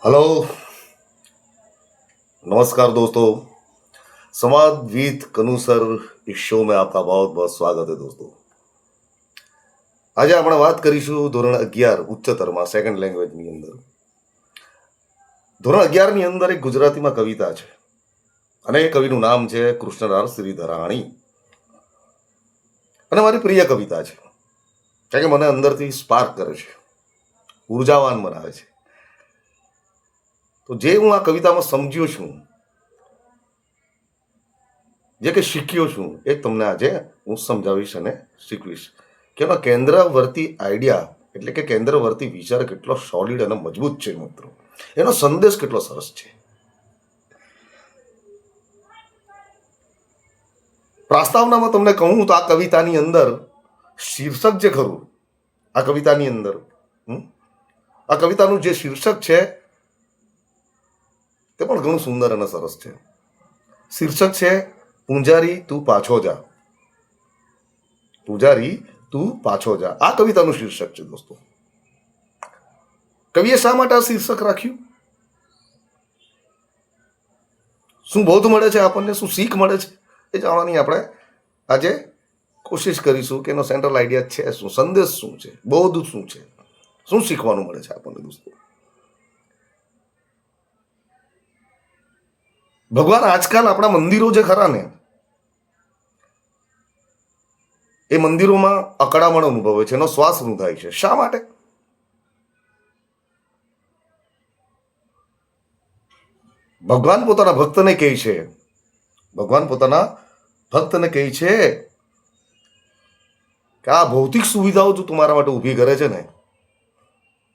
Hello, नमस्कार दोस्तों। संवाद विद कनु सर इस शो में आपका बहुत बहुत स्वागत है दोस्तों। આજે આપણે વાત કરીશું ધોરણ 11 ઉચ્ચતરમાં સેકન્ડ લેંગ્વેજની અંદર. ધોરણ 11 ની અંદર એક ગુજરાતીમાં કવિતા છે અને એ કવિનું નામ છે કૃષ્ણરાજ શ્રીધરાણી. અને મારી પ્રિય કવિતા છે કારણ કે મને અંદરથી સ્પાર્ક કરે છે, ઉર્જાવાન બનાવે છે. તો જે હું આ કવિતામાં સમજ્યો છું, જે કે શીખ્યો છું, એ તમને આજે હું સમજાવીશ અને શીખવીશ કે એનો કેન્દ્રવર્તી આઈડિયા એટલે કે કેન્દ્રવર્તી વિચાર કેટલો સોલિડ અને મજબૂત છે મિત્રો, એનો સંદેશ કેટલો સરસ છે. પ્રસ્તાવનામાં તમને કહું તો આ કવિતાની અંદર શીર્ષક જે ખરું, આ કવિતાની અંદર આ કવિતાનું જે શીર્ષક છે તે પણ ઘણું સુંદર અને સરસ છે. શીર્ષક છે પૂંજારી તું પાછો જા. પૂજારી તું પાછો જા, આ કવિતાનું શીર્ષક છે દોસ્તો. કવિએ શા માટે આ શીર્ષક રાખ્યું? શું બોધ મળે છે આપણને, શું શીખ મળે છે એ જાણવાની આપણે આજે કોશિશ કરીશું કે એનો સેન્ટ્રલ આઈડિયા છે શું, સંદેશ શું છે, બોધ શું છે, શું શીખવાનું મળે છે આપણને દોસ્તો. ભગવાન આજકાલ આપણા મંદિરો જે ખરા ને, એ મંદિરોમાં અકળામણ અનુભવે છે, એનો શ્વાસ રૂંધાય છે. શા માટે? ભગવાન પોતાના ભક્તને કહે છે, ભગવાન પોતાના ભક્તને કહે છે કે આ ભૌતિક સુવિધાઓ જો તમારા માટે ઊભી કરે છે ને,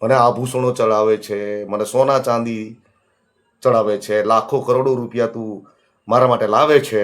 મને આભૂષણો ચડાવે છે, મને સોના ચાંદી ચડાવે છે, લાખો કરોડો રૂપિયા તું મારા માટે લાવે છે,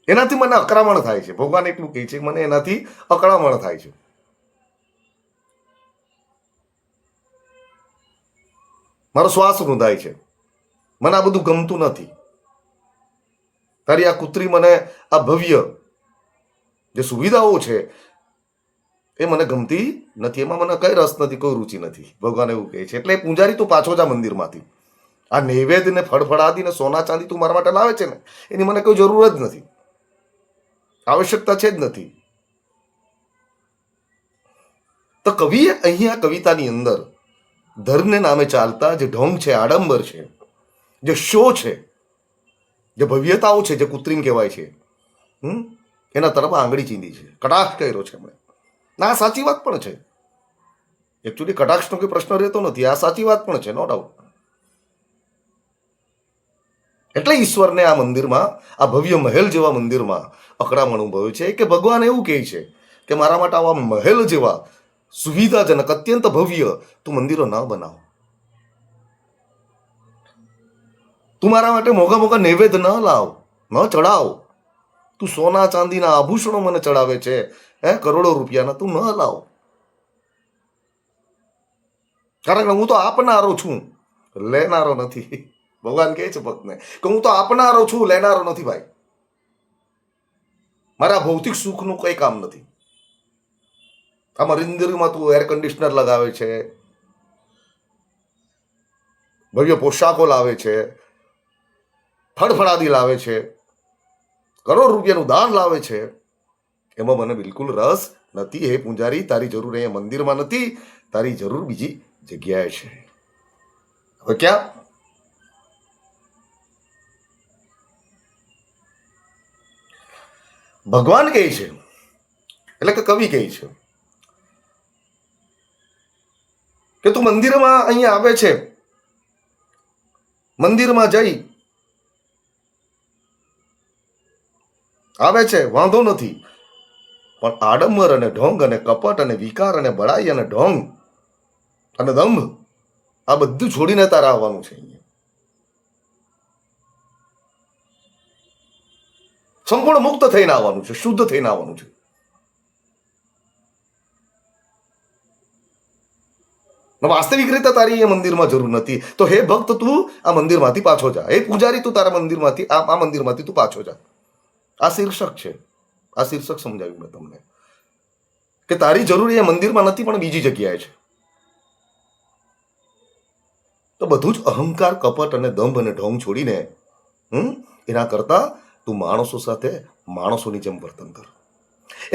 એનાથી મને અકળામણ થાય છે. ભગવાન એટલું કહે છે કે મને એનાથી અકળામણ થાય છે. મારો શ્વાસ રૂંધાય છે, મને આ બધું ગમતું નથી. તારી આ કૃત્રિમ મને આ ભવ્ય જે સુવિધાઓ છે એ મને ગમતી નથી, એમાં મને કઈ રસ નથી, કોઈ રુચિ નથી. ભગવાન એવું કહે છે. એટલે પૂંજારી તું પાછો જા મંદિરમાંથી. આ નૈવેદ્ય ને ફળફળાદી ને સોના ચાંદી તું મારા માટે લાવે છે ને, એની મને કોઈ જરૂર જ નથી, આવશ્યકતા છે જ નથી. તો કવિએ અહીંયા કવિતાની અંદર ધર્મને નામે ચાલતા જે ઢોંગ છે, આડંબર છે, જે શો છે, જે ભવ્યતાઓ છે, જે કૃત્રિમ કહેવાય છે, એના તરફ આંગળી ચીંધી છે, કટાક્ષ કર્યો છે એમણે. ના, સાચી વાત પણ છે. એકચ્યુઅલી કટાક્ષનો કોઈ પ્રશ્ન રહેતો નથી, આ સાચી વાત પણ છે, નો ડાઉટ. એટલે ઈશ્વરને આ મંદિરમાં, આ ભવ્ય મહેલ જેવા મંદિરમાં અકળામણ અનુભવે છે કે ભગવાન એવું કહે છે કે મારા માટે આવા મહેલ જેવા સુવિધાજનક અત્યંત ભવ્ય તું મંદિરો ન બનાવ. તું મારા માટે મોઘા મોઘા નૈવેદ્ય ન લાવ, ન ચડાવ. તું સોના ચાંદીના આભૂષણો મને ચડાવે છે, કરોડો રૂપિયાના, તું ન લાવ. કારણ કે હું તો આપનારો છું, લેનારો નથી. ભગવાન કહે છે ભક્તને કે હું તો આપનારો છું, લેનારો નથી ભાઈ. મારા ભૌતિક સુખનું કઈ કામ નથી. આ મંદિરમાં તું એર કન્ડિશનર લગાવે છે, ભવ્ય પોશાકો લાવે છે, ફળફળાદી લાવે છે, કરોડ રૂપિયાનું દાન લાવે છે, એમાં મને બિલકુલ રસ નથી. હે પૂંજારી, તારી જરૂર અહીંયા મંદિરમાં નથી, તારી જરૂર બીજી જગ્યાએ છે. હવે ક્યાં? ભગવાન કહે છે, એટલે કે કવિ કહે છે કે તું મંદિરમાં અહીંયા આવે છે, મંદિરમાં જઈ આવે છે, વાંધો નથી, પણ આડંબર અને ઢોંગ અને કપટ અને વિકાર અને બળાઈ અને ઢોંગ અને દંભ આ બધું છોડીને તારે આવવાનું છે. અહીંયા સંપૂર્ણ મુક્ત થઈને આવવાનું છે, શુદ્ધ થઈને આવવાનું છે. વાસ્તવિક રીતે તારી એ મંદિરમાં જરૂર નથી. તો હે ભક્ત, તું આ મંદિરમાંથી પાછો જા. હે પૂજારી, તું તારા મંદિરમાંથી આ મંદિરમાંથી તું પાછો જા. આ શીર્ષક છે. આ શીર્ષક સમજાવ્યું મેં તમને કે તારી જરૂર એ મંદિરમાં નથી પણ બીજી જગ્યાએ છે. તો બધું જ અહંકાર, કપટ અને દંભ અને ઢોંગ છોડીને એના કરતા તું માણસો સાથે માણસોની જેમ વર્તન કર.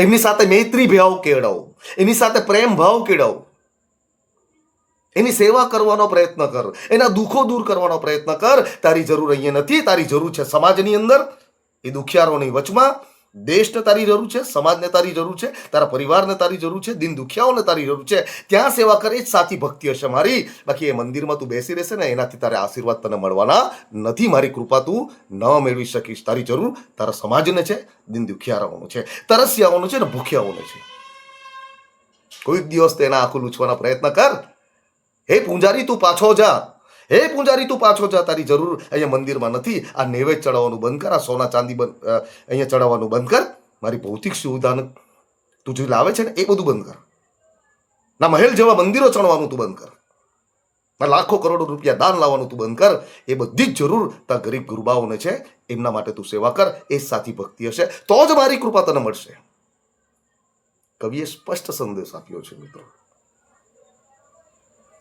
એમની સાથે મૈત્રી ભાવ કેળવ, એની સાથે પ્રેમ ભાવ કેળવ, એની સેવા કરવાનો પ્રયત્ન કર, એના દુઃખો દૂર કરવાનો પ્રયત્ન કર. તારી જરૂર અહીંયા નથી, તારી જરૂર છે સમાજની અંદર, એ દુખિયારોની વચમાં. દેશને તારી જરૂર છે, સમાજને તારી જરૂર છે, તારા પરિવારને તારી જરૂર છે, દિન દુખિયાઓને તારી જરૂર છે. ત્યાં સેવા કરે જ સાચી ભક્તિ હશે મારી. બાકી એ મંદિરમાં તું બેસી રહેશે ને એનાથી તારે આશીર્વાદ તને મળવાના નથી. મારી કૃપા તું ન મેળવી શકીશ. તારી જરૂર તારા સમાજને છે, દિન દુખિયાઓનો છે, તરસ્યાઓનો છે ને ભૂખ્યાઓનો છે. કોઈક દિવસ તેના આંખું લૂછવાના પ્રયત્ન કર. હે પૂંજારી તું પાછો જા, હે પૂંજારી તું પાછો જા. તારી જરૂર અહીંયા મંદિરમાં નથી. આ નૈવેદ્ય ચડાવવાનું બંધ કર, આ સોના ચાંદી અહીંયા ચડાવવાનું બંધ કર. મારી ભૌતિક સુવિધાને તું જે લાવે છે ને એ બધું બંધ કર. ના મહેલ જેવા મંદિરો ચણવાનું તું બંધ કર. ના લાખો કરોડો રૂપિયા દાન લાવવાનું તું બંધ કર. એ બધી જ જરૂર તારા ગરીબ ગુરબાઓને છે, એમના માટે તું સેવા કર. એ સાચી ભક્તિ હશે, તો જ મારી કૃપા તને મળશે. કવિએ સ્પષ્ટ સંદેશ આપ્યો છે મિત્રો.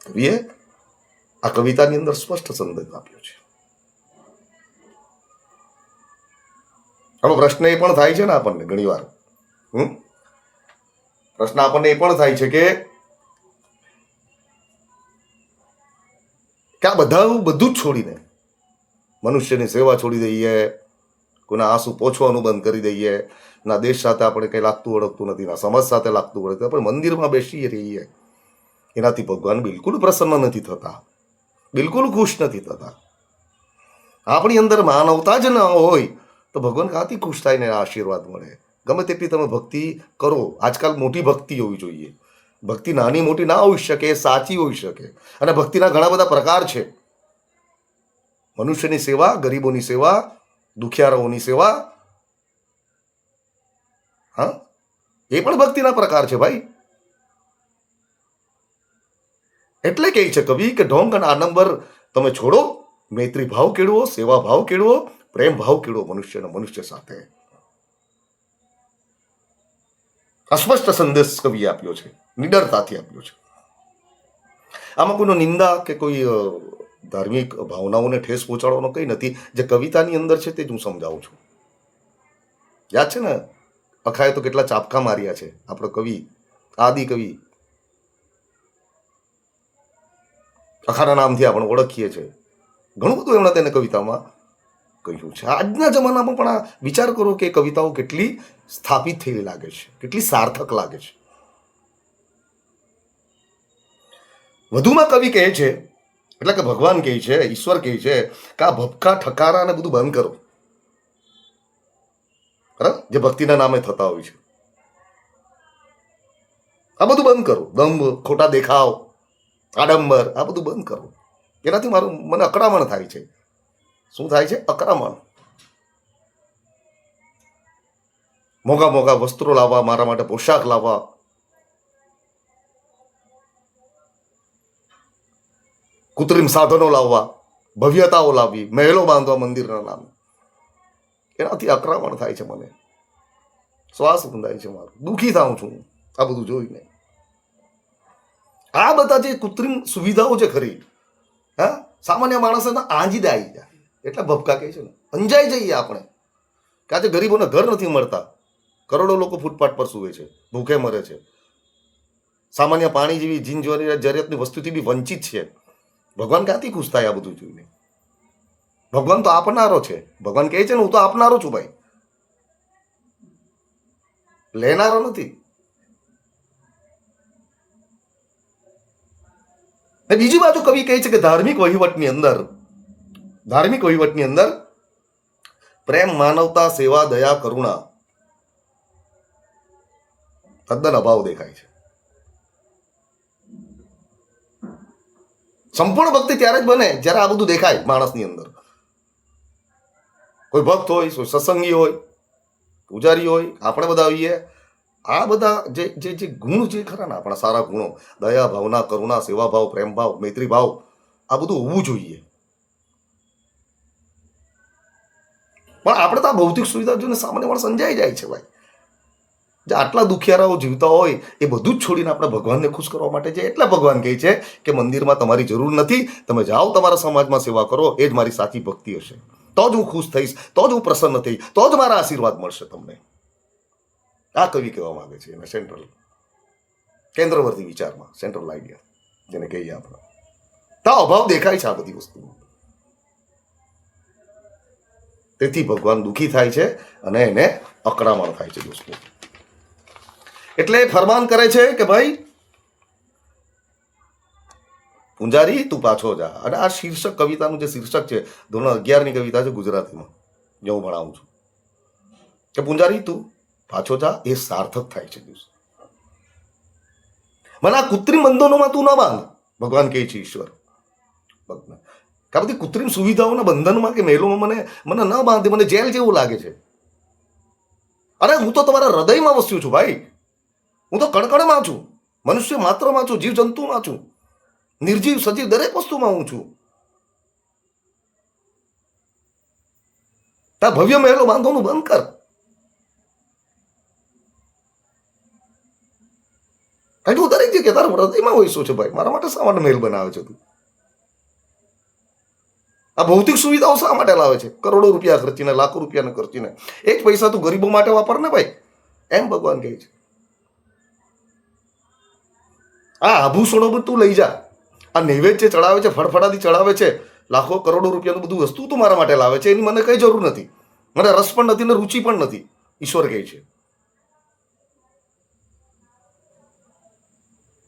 કવિએ આ કવિતાની અંદર સ્પષ્ટ સંદેશ આપ્યો છે. હવે પ્રશ્ન એ પણ થાય છે ને આપણને ઘણી વાર, પ્રશ્ન આપણને એ પણ થાય છે કે આ બધું જ છોડીને મનુષ્યની સેવા છોડી દઈએ, કોઈના આંસુ પોછવાનું બંધ કરી દઈએ, ના દેશ સાથે આપણે કંઈ લાગતું ઓળખતું નથી, ના સમાજ સાથે લાગતું ઓળખતું, આપણે મંદિરમાં બેસી રહીએ. એનાથી ભગવાન બિલકુલ પ્રસન્ન નથી થતા, બિલકુલ ખુશ નથી થતા. આપણી અંદર માનવતા જ ન હોય તો ભગવાન ક્યાંથી ખુશ થાય ને આશીર્વાદ મળે? ગમે તેટલી તમે ભક્તિ કરો, આજકાલ મોટી ભક્તિ હોવી જોઈએ. ભક્તિ નાની મોટી ના હોઈ શકે, એ સાચી હોઈ શકે. અને ભક્તિના ઘણા બધા પ્રકાર છે. મનુષ્યની સેવા, ગરીબોની સેવા, દુખિયારોની સેવા, હા, એ પણ ભક્તિના પ્રકાર છે ભાઈ. એટલે કહે છે કવિ કે ઢોંગ અને આડંબર તમે છોડો, મૈત્રી ભાવ કેળવો, સેવા ભાવ કેળવો, પ્રેમ ભાવ કેળવો મનુષ્યનો મનુષ્ય સાથે. અસ્પષ્ટ સંદેશ કવિએ આપ્યો છે, નિડરતાથી આપ્યો છે. આમાં કોઈનો નિંદા કે કોઈ ધાર્મિક ભાવનાઓને ઠેસ પહોંચાડવાનો કંઈ નથી. જે કવિતાની અંદર છે તે જ હું સમજાવું છું. યાદ છે ને, અખાએ તો કેટલા ચાપકા માર્યા છે આપણો કવિ, આદિ કવિ. અખાના નામથી આપણે ઓળખીએ છીએ. ઘણું બધું એમણે તેને કવિતામાં કહ્યું છે. આજના જમાનામાં પણ આ વિચાર કરો કે કવિતાઓ કેટલી સ્થાપિત થયેલી લાગે છે, કેટલી સાર્થક લાગે છે. વધુમાં કવિ કહે છે, એટલે કે ભગવાન કહે છે, ઈશ્વર કહે છે કે આ ભપકા ઠકારા ને બધું બંધ કરો. બરાબર, જે ભક્તિના નામે થતા હોય છે, આ બધું બંધ કરો. દંભ, ખોટા દેખાવ, આડંબર, આ બધું બંધ કરો. એનાથી મને અકળામણ થાય છે. શું થાય છે? અકળામણ. મોંઘા મોંઘા વસ્ત્રો લાવવા, મારા માટે પોશાક લાવવા, કૃત્રિમ સાધનો લાવવા, ભવ્યતાઓ લાવવી, મહેલો બાંધવા મંદિરના નામે, એનાથી આક્રમણ થાય છે. મને શ્વાસ રૂંધાય છે, મારું દુઃખી થાઉં છું આ બધું જોઈને. આ બધા જે કૃત્રિમ સુવિધાઓ છે ખરી, હા, સામાન્ય માણસને આંજીદા આવી જાય. એટલે ભપકા કહે છે ને, અંજાઈ જઈએ આપણે કે આજે ગરીબોને ઘર નથી મળતા, કરોડો લોકો ફૂટપાથ પર સૂવે છે, ભૂખે મરે છે, સામાન્ય પાણી જેવી જીન જરૂરિયાતની વસ્તુથી બી વંચિત છે. ભગવાન ક્યાંથી ખુશ થાય આ બધું જોઈને? ભગવાન તો આપનારો છે. ભગવાન કહે છે ને, હું તો આપનારો છું ભાઈ, લેનારો નથી. બીજી બાજુ કવિ કહે છે કે ધાર્મિક વહીવટની અંદર પ્રેમ, માનવતા, સેવા, દયા, કરુણા તદ્દન અભાવ દેખાય છે. સંપૂર્ણ ભક્તિ ત્યારે જ બને જ્યારે આ બધું દેખાય માણસની અંદર. કોઈ ભક્ત હોય, કોઈ સત્સંગી હોય, પૂજારી હોય, આપણે બધા હોઈએ, આ બધા જે ગુણ જે ખરા ને, આપણા સારા ગુણો, દયા, ભાવના, કરુણા, સેવા ભાવ, પ્રેમ ભાવ, મૈત્રી ભાવ, આ બધું હોવું જોઈએ. પણ આપણે તો આ ભૌતિક સુવિધા જોઈને સામાન્ય માણસ સમજાઈ જાય છે ભાઈ. જે આટલા દુખિયારાઓ જીવતા હોય એ બધું જ છોડીને આપણે ભગવાનને ખુશ કરવા માટે છે. એટલે ભગવાન કહે છે કે મંદિરમાં તમારી જરૂર નથી, તમે જાઓ તમારા સમાજમાં સેવા કરો, એ જ મારી સાચી ભક્તિ હશે. તો જ હું ખુશ થઈશ, તો જ હું પ્રસન્ન થઈશ, તો જ મારા આશીર્વાદ મળશે તમને. આ કવિ કહેવા માંગે છે એને સેન્ટ્રલ કેન્દ્રવર્તી વિચારમાં, સેન્ટ્રલ આઈડિયા જેને કહીએ આપણે. તો અભાવ દેખાય છે આ બધી વસ્તુમાં. તેથી ભગવાન દુઃખી થાય છે અને એને અકળામણ થાય છે દોસ્તો. એટલે ફરમાન કરે છે કે ભાઈ પૂંજારી તું પાછો જા. અને આ શીર્ષક કવિતાનું જે શીર્ષક છે ધોરણ 11ની કવિતા છે ગુજરાતીમાં, જે હું ભણાવું છું, કે પૂંજારી તું પાછો જા, એ સાર્થક થાય છે દોસ્તો. મને આ કૃત્રિમ બંધનોમાં તું ન બાંધ, ભગવાન કહે છે ઈશ્વર. આ બધી કૃત્રિમ સુવિધાઓના બંધનમાં કે મહેલોમાં મને ન બાંધે, મને જેલ જેવું લાગે છે. અરે હું તો તમારા હૃદયમાં વસ્યું છું ભાઈ. હું તો કણકણમાં છું, મનુષ્ય માત્રમાં છું, જીવ જંતુમાં છું, નિર્જીવ સજીવ દરેક વસ્તુમાં હું છું. તા ભવ્ય મહેલો બાંધવાનું બંધ કર. કારણ કે હું દરેક જગ્યાએ તારા હૃદયમાં વસ્યો છે ભાઈ. મારા માટે શા માટે મહેલ બનાવે છે તું? આ ભૌતિક સુવિધાઓ શા માટે લાવે છે? કરોડો રૂપિયા ખર્ચીને, લાખો રૂપિયાને ખર્ચીને. એ જ પૈસા તું ગરીબો માટે વાપર ને ભાઈ, એમ ભગવાન કહે છે. આ આભૂષણો પણ તું લઈ જા. આ નૈવેદ્ય ચડાવે છે, ફળફળાદી ચડાવે છે, લાખો કરોડો રૂપિયાનું બધું વસ્તુ તું મારા માટે લાવે છે, એની મને કઈ જરૂર નથી. મને રસ પણ નથી ને રુચિ પણ નથી, ઈશ્વર કહે છે.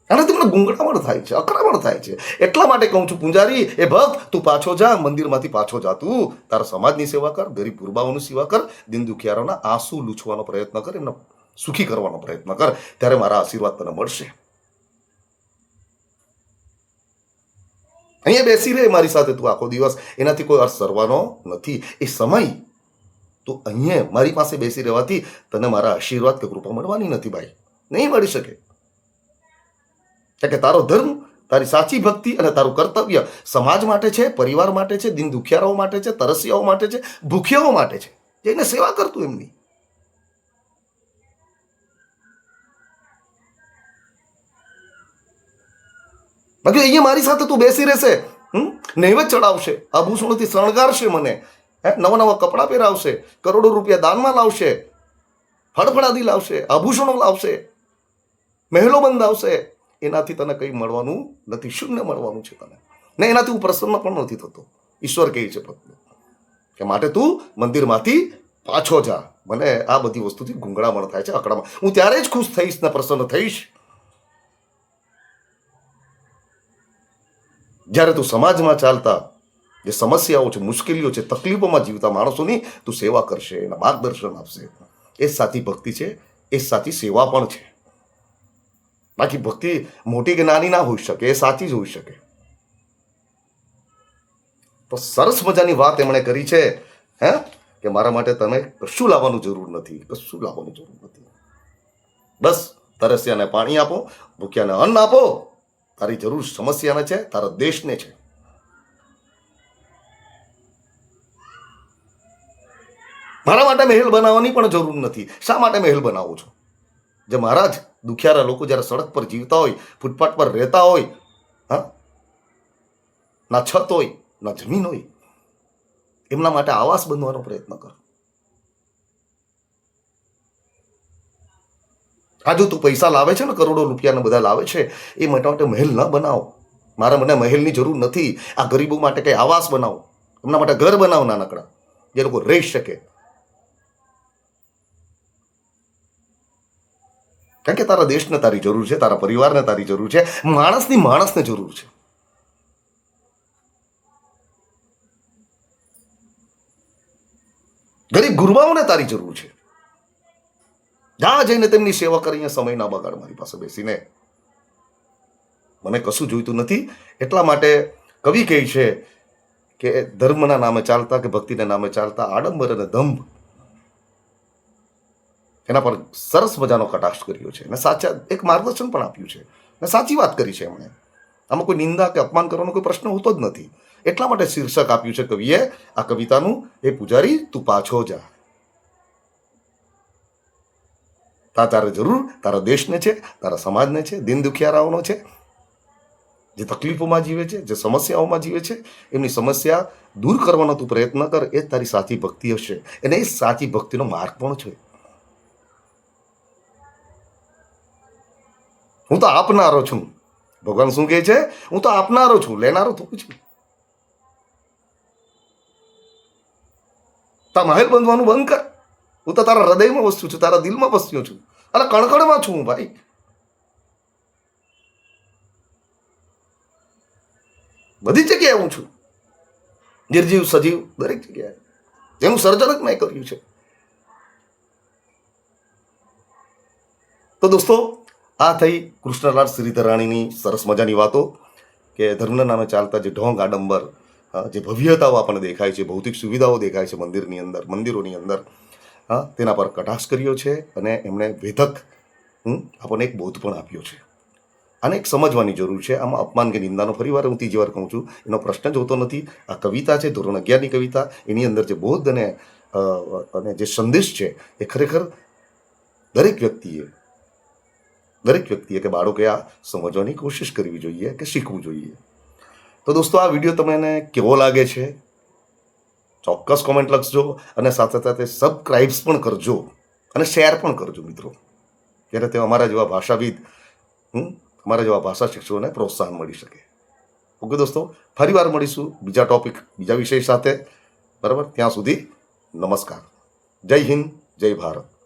અને તમને ગુંગળામણ થાય છે, અકળામણ થાય છે. એટલા માટે કહું છું પૂંજારી એ ભક્ત તું પાછો જા, મંદિરમાંથી પાછો જા. તું તારા સમાજની સેવા કર, ગરીબ ગુરબાઓની સેવા કર, દિન દુખિયારોના આંસુ લૂછવાનો પ્રયત્ન કર, એમને સુખી કરવાનો પ્રયત્ન કર. ત્યારે મારા આશીર્વાદ તને મળશે. અહીંયા બેસી રહે મારી સાથે તું આખો દિવસ, એનાથી કોઈ અર્થ સરવાનો નથી. એ સમય તું અહીંયા મારી પાસે બેસી રહેવાથી તને મારા આશીર્વાદ કે કૃપા મળવાની નથી ભાઈ, નહીં મળી શકે. કે તારો ધર્મ, તારી સાચી ભક્તિ અને તારું કર્તવ્ય સમાજ માટે છે, પરિવાર માટે છે, દિન દુખિયારાઓ માટે છે, તરસિયાઓ માટે છે, ભૂખ્યાઓ માટે છે. જઈને સેવા કરતું એમની. બાકી અહીંયા મારી સાથે તું બેસી રહેશે, નૈવેદ્ય ચડાવશે, આભૂષણોથી શણગારશે મને, નવા નવા કપડાં પહેરાવશે, કરોડો રૂપિયા દાનમાં લાવશે, ફળફળાદી લાવશે, આભૂષણો લાવશે, મહેલો બંધાવશે. એનાથી તને કંઈ મળવાનું નથી, શૂન્ય મળવાનું છે તને. ને એનાથી હું પ્રસન્ન પણ નથી થતો. ઈશ્વર કહે છે ભક્ત કે માટે તું મંદિરમાંથી પાછો જા. મને આ બધી વસ્તુથી ગુંગળામણ થાય છે, અકળામણ. હું ત્યારે જ ખુશ થઈશ ને પ્રસન્ન થઈશ જ્યારે તું સમાજમાં ચાલતા જે સમસ્યાઓ છે, મુશ્કેલીઓ છે, તકલીફોમાં જીવતા માણસોની તું સેવા કરશે, એના માર્ગદર્શન આપશે. એ સાચી ભક્તિ છે, એ સાચી સેવા પણ છે. બાકી ભક્તિ મોટી કે નાની ના હોઈ શકે, એ સાચી જ હોઈ શકે. તો સરસ મજાની વાત એમણે કરી છે કે મારા માટે તમે કશું લાવવાનું જરૂર નથી, કશું લાવવાની જરૂર નથી. બસ તરસ્યાને પાણી આપો, ભૂખ્યાને અન્ન આપો. તારી જરૂર સમસ્યાને છે, તારા દેશને છે. મારા માટે મહેલ બનાવવાની પણ જરૂર નથી. શા માટે મહેલ બનાવો છો? જે મહારાજ દુખિયારા લોકો જ્યારે સડક પર જીવતા હોય, ફૂટપાથ પર રહેતા હોય, ના છત હોય ના જમીન હોય, એમના માટે આવાસ બંધવાનો પ્રયત્ન કર. આ જો તું પૈસા લાવે છે ને, કરોડો રૂપિયાને બધા લાવે છે, એ માટે મહેલ ન બનાવો. મને મહેલની જરૂર નથી. આ ગરીબો માટે કઈ આવાસ બનાવો, એમના માટે ઘર બનાવો નાનકડા, જે લોકો રહી શકે. કારણ કે તારા દેશને તારી જરૂર છે, તારા પરિવારને તારી જરૂર છે, માણસને જરૂર છે. ગરીબ ગુરબાઓને તારી જરૂર છે. જા જઈને તેમની સેવા કરીને સમય ના બગાડ મારી પાસે બેસીને. મને કશું જોઈતું નથી. એટલા માટે કવિ કહે છે કે ધર્મના નામે ચાલતા કે ભક્તિના નામે ચાલતા આડંબર અને દંભ, એના પર સરસ મજાનો કટાક્ષ કર્યો છે અને સાચા એક માર્ગદર્શન પણ આપ્યું છે અને સાચી વાત કરી છે એમણે. આમાં કોઈ નિંદા કે અપમાન કરવાનો કોઈ પ્રશ્ન હોતો જ નથી. એટલા માટે શીર્ષક આપ્યું છે કવિએ આ કવિતાનું, એ પૂજારી તું પાછો જા. તારે જરૂર તારા દેશને છે, તારા સમાજને છે, દિન દુખિયારાઓનો છે, જે તકલીફોમાં જીવે છે, જે સમસ્યાઓમાં જીવે છે, એમની સમસ્યા દૂર કરવાનો તું પ્રયત્ન કર. એ જ તારી સાચી ભક્તિ હશે અને એ સાચી ભક્તિનો માર્ગ પણ છે. હું તો આપનારો છું. ભગવાન શું કહે છે? હું તો આપનારો છું, લેનારો થોડું છું. તારા મહેલ બંધવાનું બંધ કર. હું તો તારા હૃદયમાં વસ્તુ છું, તારા દિલમાં વસ્તુ છું અને કણકણમાં છું ભાઈ. બધી જગ્યાએ હું છું, નિર્જીવ સજીવ દરેક જગ્યાએ, જેનું સર્જન જ મેં કર્યું છે. તો દોસ્તો, આ થઈ કૃષ્ણલાલ શ્રીધરાણીની સરસ મજાની વાતો કે ધર્મના નામે ચાલતા જે ઢોંગ આડંબર, જે ભવ્યતાઓ આપણને દેખાય છે, ભૌતિક સુવિધાઓ દેખાય છે મંદિરની અંદર, મંદિરોની અંદર, તેના પર કટાક્ષ કર્યો છે અને એમણે વેધક આપણને એક બોધ પણ આપ્યો છે. આને એક સમજવાની જરૂર છે. આમાં અપમાન કે નિંદાનો ફરી વાર હું ત્રીજી વાર કહું છું, એનો પ્રશ્ન જ હોતો નથી. આ કવિતા છે, ધોરણ 11ની કવિતા. એની અંદર જે બોધ અને જે સંદેશ છે એ ખરેખર દરેક વ્યક્તિએ કે બાળકે આ સમજવાની કોશિશ કરવી જોઈએ કે શીખવું જોઈએ. તો દોસ્તો, આ વિડીયો તમને કેવો લાગે છે ચોક્કસ કોમેન્ટ લખજો અને સાથે સાથે સબસ્ક્રાઇબ્સ પણ કરજો અને શેર પણ કરજો મિત્રો, ત્યારે તે અમારા જેવા ભાષાવિદ, અમારા જેવા ભાષા શિક્ષકોને પ્રોત્સાહન મળી શકે. ઓકે દોસ્તો, ફરી વાર મળીશું બીજા ટોપિક, બીજા વિષય સાથે. બરાબર, ત્યાં સુધી નમસ્કાર. જય હિન્દ, જય ભારત.